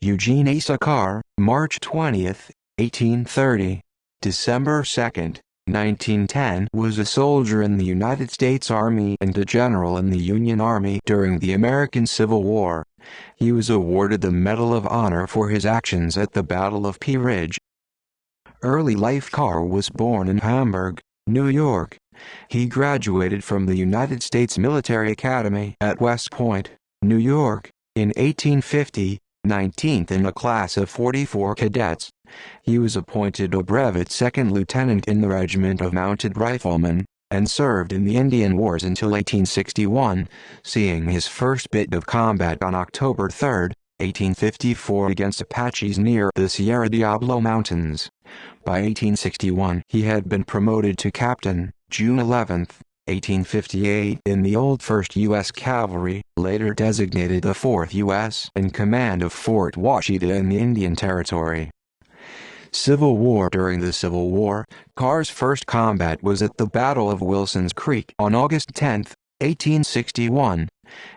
Eugene Asa Carr, March 20, 1830. December 2, 1910, was a soldier in the United States Army and a general in the Union Army during the American Civil War. He was awarded the Medal of Honor for his actions at the Battle of Pea Ridge. Early life. Carr was born in Hamburg, New York. He graduated from the United States Military Academy at West Point, New York, in 1850, 19th in a class of 44 cadets. He was appointed a brevet second lieutenant in the Regiment of Mounted Riflemen, and served in the Indian Wars until 1861, seeing his first bit of combat on October 3, 1854 against Apaches near the Sierra Diablo Mountains. By 1861 he had been promoted to captain, June 11, 1858 in the old 1st U.S. Cavalry, later designated the 4th U.S. in command of Fort Washita in the Indian Territory. Civil War. During the Civil War, Carr's first combat was at the Battle of Wilson's Creek on August 10, 1861.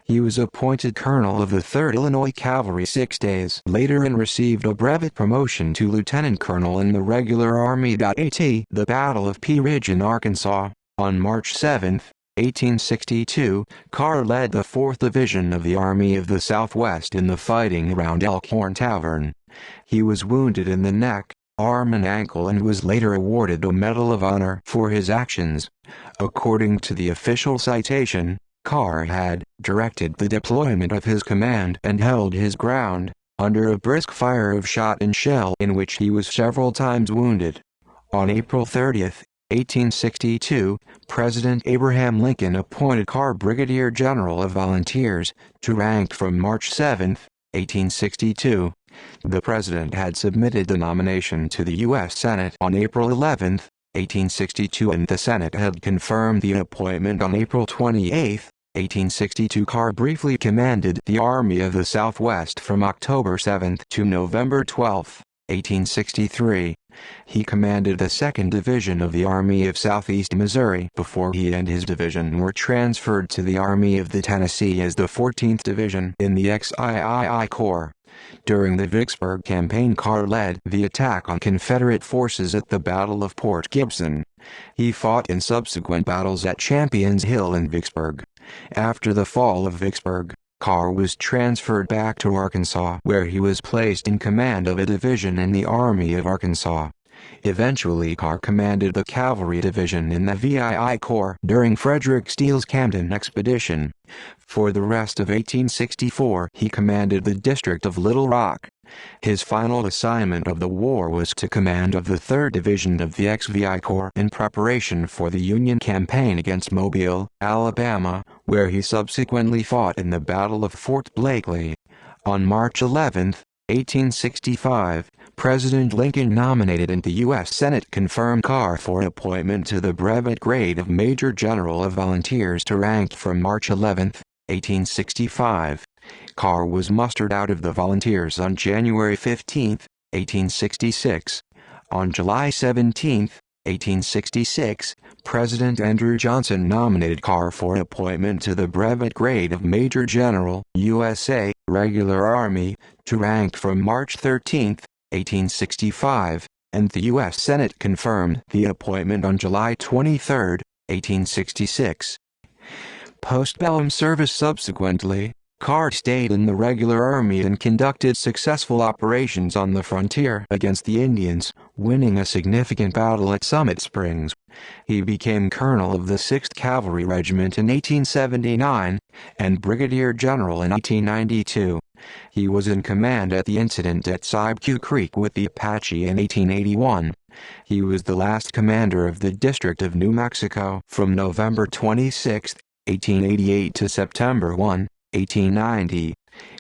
He was appointed colonel of the 3rd Illinois Cavalry 6 days later and received a brevet promotion to lieutenant colonel in the regular army. At the Battle of Pea Ridge in Arkansas, on March 7, 1862, Carr led the 4th Division of the Army of the Southwest in the fighting around Elkhorn Tavern. He was wounded in the neck, arm and ankle and was later awarded a Medal of Honor for his actions. According to the official citation, Carr had directed the deployment of his command and held his ground, under a brisk fire of shot and shell in which he was several times wounded. On April 30, 1862, President Abraham Lincoln appointed Carr Brigadier General of Volunteers, to rank from March 7, 1862. The President had submitted the nomination to the U.S. Senate on April 11, 1862 and the Senate had confirmed the appointment on April 28, 1862. Carr briefly commanded the Army of the Southwest from October 7 to November 12, 1863. He commanded the 2nd Division of the Army of Southeast Missouri before he and his division were transferred to the Army of the Tennessee as the 14th Division in the XIII Corps. During the Vicksburg Campaign, Carr led the attack on Confederate forces at the Battle of Port Gibson. He fought in subsequent battles at Champion's Hill and Vicksburg. After the fall of Vicksburg, Carr was transferred back to Arkansas, where he was placed in command of a division in the Army of Arkansas. Eventually Carr commanded the Cavalry Division in the VII Corps during Frederick Steele's Camden expedition. For the rest of 1864 he commanded the District of Little Rock. His final assignment of the war was to command of the 3rd Division of the XVI Corps in preparation for the Union campaign against Mobile, Alabama, where he subsequently fought in the Battle of Fort Blakely. On March 11, 1865, President Lincoln nominated and the U.S. Senate confirmed Carr for appointment to the brevet grade of Major General of Volunteers to rank from March 11, 1865. Carr was mustered out of the volunteers on January 15, 1866. On July 17, 1866, President Andrew Johnson nominated Carr for appointment to the brevet grade of Major General, USA, Regular Army, to rank from March 13, 1865, and the U.S. Senate confirmed the appointment on July 23, 1866. Postbellum service. Subsequently, Carr stayed in the regular army and conducted successful operations on the frontier against the Indians, winning a significant battle at Summit Springs. He became colonel of the 6th Cavalry Regiment in 1879, and brigadier general in 1892. He was in command at the incident at Sibeque Creek with the Apache in 1881. He was the last commander of the District of New Mexico from November 26, 1888 to September 1, 1890.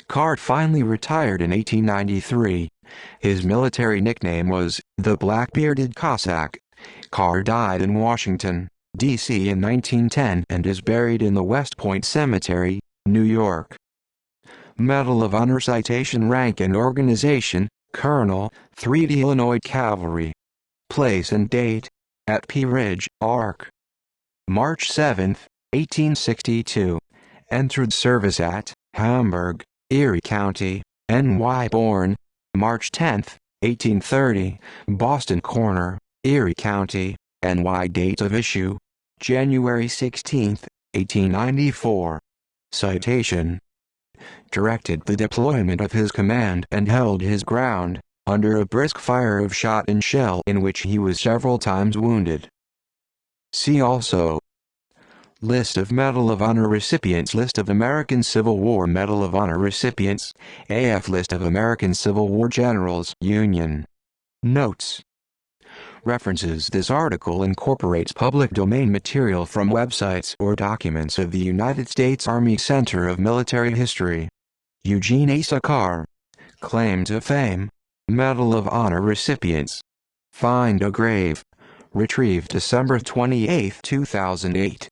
Carr finally retired in 1893. His military nickname was the Black-Bearded Cossack. Carr died in Washington, D.C. in 1910 and is buried in the West Point Cemetery, New York. Medal of Honor. Citation. Rank and Organization, Colonel, 3rd Illinois Cavalry. Place and date: at Pea Ridge, Ark. March 7, 1862. Entered service at Hamburg, Erie County, N.Y. Born March 10, 1830, Boston Corner, Erie County, N.Y. Date of issue January 16, 1894. Citation. Directed the deployment of his command and held his ground, under a brisk fire of shot and shell in which he was several times wounded. See also: List of Medal of Honor recipients, List of American Civil War Medal of Honor recipients, AF List of American Civil War Generals, Union. Notes. References: This article incorporates public domain material from websites or documents of the United States Army Center of Military History. Eugene Asa Carr. Claim to Fame. Medal of Honor recipients. Find a Grave. Retrieved December 28, 2008.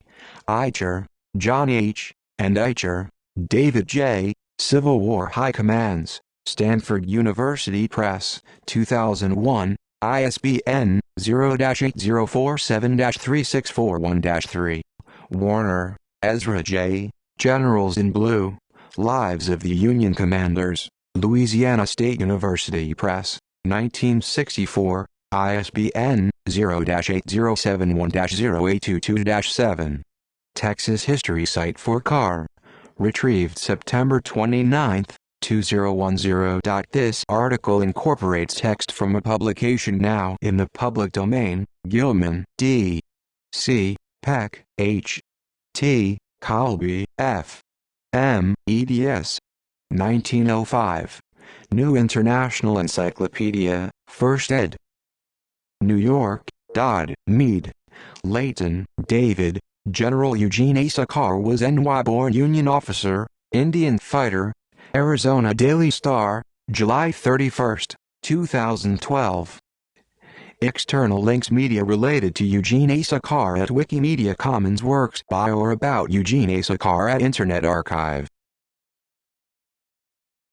Eicher, John H., and Eicher, David J., Civil War High Commands, Stanford University Press, 2001, ISBN 0-8047-3641-3. Warner, Ezra J., Generals in Blue, Lives of the Union Commanders, Louisiana State University Press, 1964, ISBN 0-8071-0822-7. Texas History Site for Carr. Retrieved September 29, 2010. This article incorporates text from a publication now in the public domain. Gilman, D. C. Peck, H. T. Colby, F. M. eds. 1905. New International Encyclopedia, 1st ed. New York, Dodd, Mead. Layton, David. General Eugene Asa Carr was NY-born Union officer, Indian fighter. Arizona Daily Star, July 31, 2012. External links: media related to Eugene Asa Carr at Wikimedia Commons. Works by or about Eugene Asa Carr at Internet Archive.